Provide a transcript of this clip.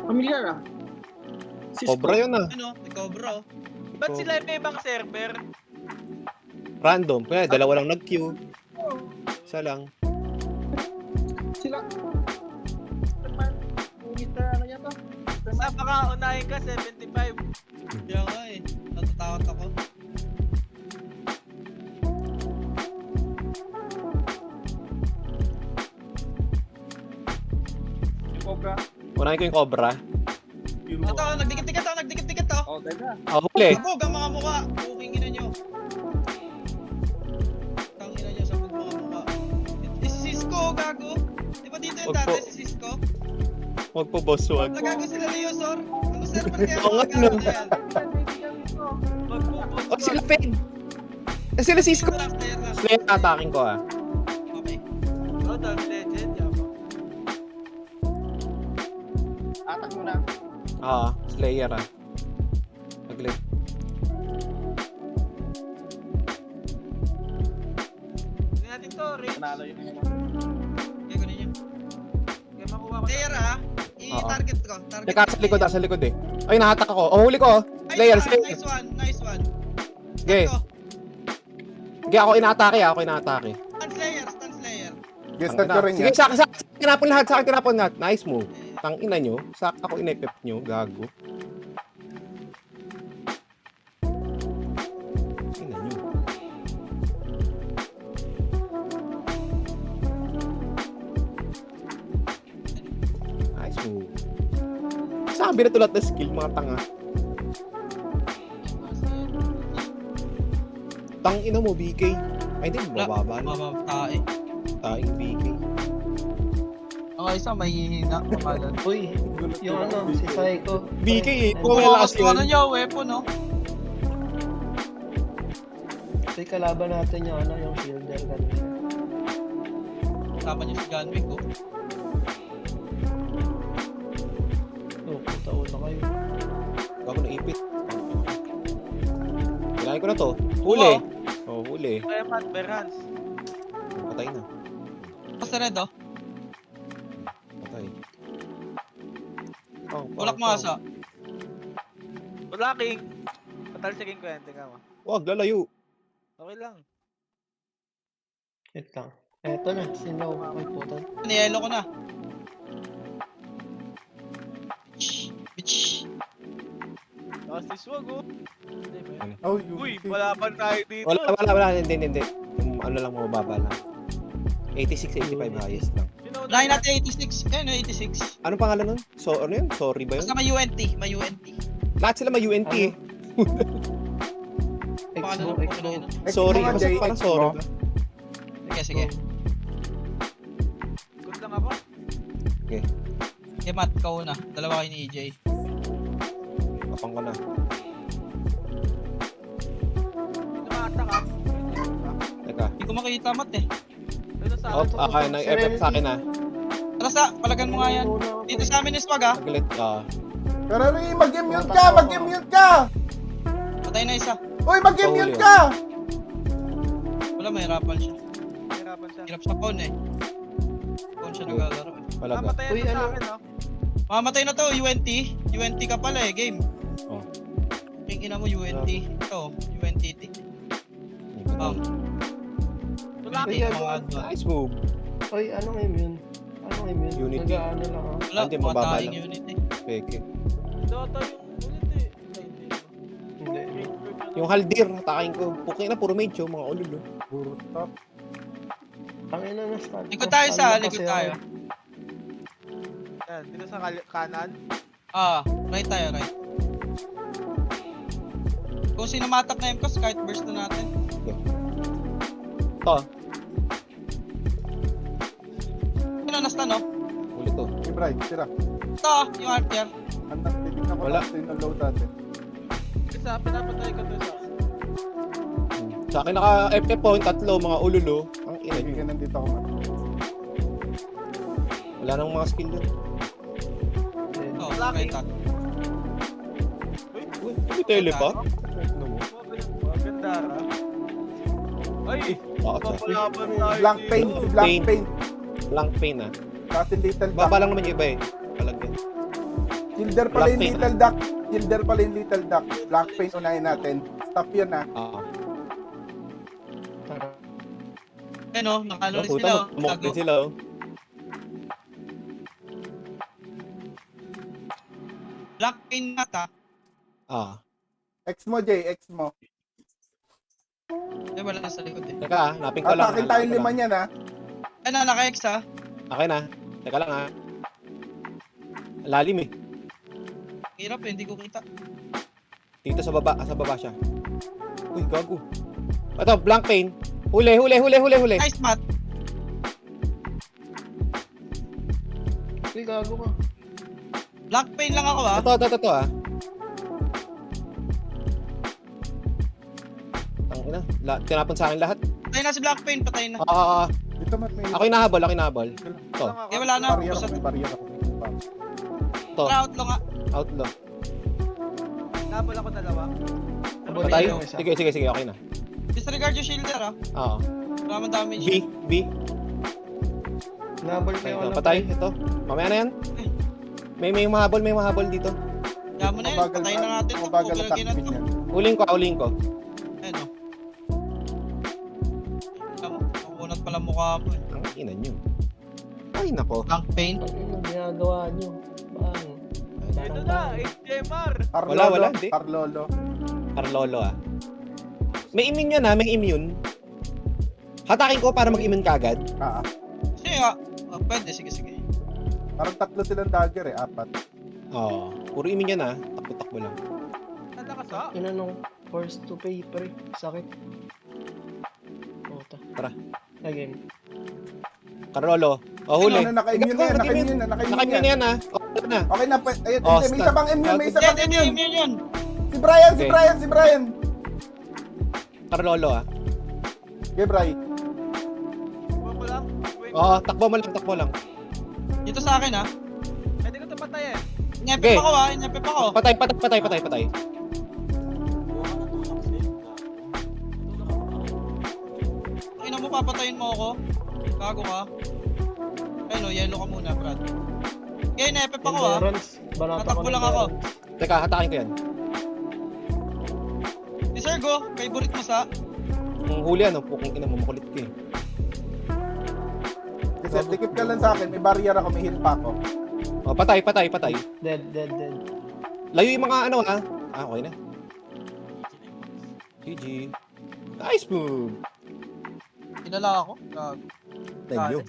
Familiar ah. Cobra yun ah. Ano? Cobra. Ba't sila may ibang server? Random. Kaya dalawa lang nag-queue. Isa lang. Sila. Unit na ano yan to? Sa baka unahin ka, 75. Kaya nga eh. Natatakot ako. Yung Cobra. Unahin ko yung Cobra. Ito, nagdikit-dikit to. Oh, teka. Huli. Sabog ang mga mukha. Buking ina nyo. Tangina nyo, sabog mga mukha. Si Cisco, gago. Di ba dito yung Wag dati po. si Cisco? Huwag po boss, huwag. Nagago sila Leosor. Ano server kaya Oo nga, nagago no. na yan? Magbubos Oh, sila Fade. Sila Cisco. Player lang. Slayer ataking ko ah. Okay. Oh, Dark Legend, yama. Atak mo na. Slayer ah. Saglit. Hindi natin to, Rage. Panalo yun. Kaya kunin nyo. Kaya makuha ko Player i-target ko. Target Teka, sa likod eh. Ay, nahatak ako. Oh, huli ko. Slayer, Slayer. Nice one. Okay. Sige, ako inaatake ah. Stun Slayer. Yes, start ko rin Sige, yan. sa akin tinapon lahat. Nice move. Tangina nyo. Ako inepep nyo. Gago. Ina nyo. Nice move. Sabi na tulat na skill, mga tanga. Tangina mo, BK. Ay, hindi. Bababa na. Mababtae. Taing BK. Ang isa, may hihina. Pamalan. Uy, yung ano, si Psycho. BK eh. Kung Kung mas yun. ano niya, weapon, no? Ito yung kalaban natin yung ano, yung shielder kanina. Kasama niyo si John Wick, oh. Oh, puta ulo kayo. Bago na ipit. Kailangan ko na to. Huli. Oh, huli. Kaya Matt Berhans. Patay na. Basta red, oh. Patay. Bulak mo asa. Wala king. Patalsikin ko yan, tingnan mo. Wag, lalayo. Okay lang. Wait lang. Eto na, sino may putan. Niyelo ko na. Bitch. Tapos si Swag, oh. Hindi ba yun? Oh, Uy, wala pa tayo dito. Wala. Hindi. Yung ano lang, mababa lang. 86, 85 highest lang. Sino Unahin natin 86. Ayun, 86. Anong pangalan nun? So, ano yun? Sorry ba yun? Basta may UNT. Lahat sila may UNT eh. Baka na Expo, lang Expo. Sorry. Expo nga, Basta Jay, parang Expo. sorry ba? Sige. Good lang ako. Okay, Matt, ikaw na. Dalawa kayo ni EJ. Kapang ko na. Namata ka. Teka. Hindi ko makita, Matt, eh. Ano sa Oh, akin? nag-FF sa akin ah. Tara sa, palagan mo nga yan. Dito sa amin ni Swag, ah. Saglit. Karari, mag-mute ka! Mag-mute ka! Patay na isa. Uy, mag-mute ka! Wala, mahirapan siya. Hirapan siya. Hirap sa phone, eh. Phone siya naglalaro, eh. Palaga. Mamatayan Uy, na sa ano? akin, no? Mamatay na to, UNT. UNT ka pala, eh, game. Oh. Yung ina mo, UNT. Ito, UNTT. Oh, Wala Uy, king. ano? mga adva. Nice move. Uy, anong immune? Unity. Nag-ano lang ah. Wala, Hindi, mga mababa taing lang. unit, eh. Peke. Dota yung ulit, eh. Ay, hindi. Hindi. Yung Haldir, takain ko. Okay na, puro mage yung mga ulul. Puro top. Tangina na start. Likod tayo sa, likod tayo. Yan, dito sa kanan. Ah, right tayo, right. Kung sino matak na MCOS, kahit burst na natin. Ito, Sino na-stun, no? huli to. Hey, Bright, tira. Ito, yung archer. Anak, titignan ko Wala. lang yung load natin. Isa, pinapatay ko to sa... Sa akin naka-FF point, tatlo, mga ululo. Ang ina nyo. Bigyan nandito ako man. Wala nang mga skill doon. Ito, Lucky. right tat. Uy, may tele pa? Ano mo? Maganda, ha? Ay! Bakit sa? Papalaban tayo Blank paint, dito. blank Paint. paint. Blank pain ah. Kasi little Baba lang naman yung iba eh. Palagyan. yan. Shielder pala yung Blackpink. Little Duck. Shielder pala yung Little Duck. Blackpink unahin natin. Stop yun ha. Oo. Tara. Ayun o, nakalo rin sila Puta, o. tumok din sila, oh. Black pain nata. Ah. X mo, Jay. X mo. Ay, wala na sa likod eh. Teka, napin ko lang. Atakin tayong lima niyan ha. Ay, naka-X ha. Okay na. Teka lang, ha. Lalim, eh. Hirap eh, hindi ko kita. Dito sa baba siya. Uy, gago. Ito, blank pain. Huli. Nice mat. Uy, gago ka. Black pain lang ako ha. Ito, ah. Tangina. Tinapon sa akin lahat. Patay na si Black pain, patay na. Dito mat may... Ako'y nahabol. Ito, Lang ako. Eh, wala na. Barrier Basta ako, may barrier ako. ito. outlaw nga. Outlaw. Nabol ako dalawa. Abol Patay? yung isa. Sige, okay na. Disregard yung shielder ha. Oo. Wala man damage. B. Nabol ko yung Ito, alam. patay. Ito. Mamaya na yan. May mahabol dito. Yaman na yun, patayin na natin. Mabagal Paglalagyan attack na din to. yan. Huling ko. Ayun o. Nakunat pala mukha mo eh. Ang ina nyo. Ay, nako. Black pain. Ano ginagawa nyo? Bang. Ito na, HMR. Wala, hindi. Carlolo. Carlolo, ah. May immune yan, ha. May immune. Hatakin ko para mag-immune ka agad. Sige nga. Pwede, sige. Parang tatlo silang dagger eh. 4. Oo. Puro immune yan, ha. Takbo-takbo lang. Nalakas ha? Inanong force to pay, pre. Sakit. Puta. Tara. Again. Carlolo. Oh, huli. Naka-immune na yan. Naka-immune na. Naka-immune na yan, ha. Okay na. Okay na. Ayun, Oh, may isa pang immune. May isa pang Hindi, immune. immune yun. Si Brian. Okay. Carlolo, ah. Okay, Bri. Iwan ko lang. Wait. Oo, takbo mo lang. Dito sa akin ha. Pwede ko ito patayin. Inyepip ako ha, inyepip ako. Patay. Ina mo, papatayin mo ako. Bago ka. Ayun o, yellow ka muna, Brad. Okay, inyepip ako ha. Endurance. Banata ko Tatakbo ng lang ako. endurance. Teka, hatakin ko yan. Si Sergo, favorite mo sa... Ang huli, ano, pukong ina mo, makulit ko, eh. Kasi dikit ka lang sa akin. May barrier ako. May heal pa ako. Oh, patay. Dead. Layo yung mga ano, ha. Okay na. GG. Nice move. Kilala ako. Thank you.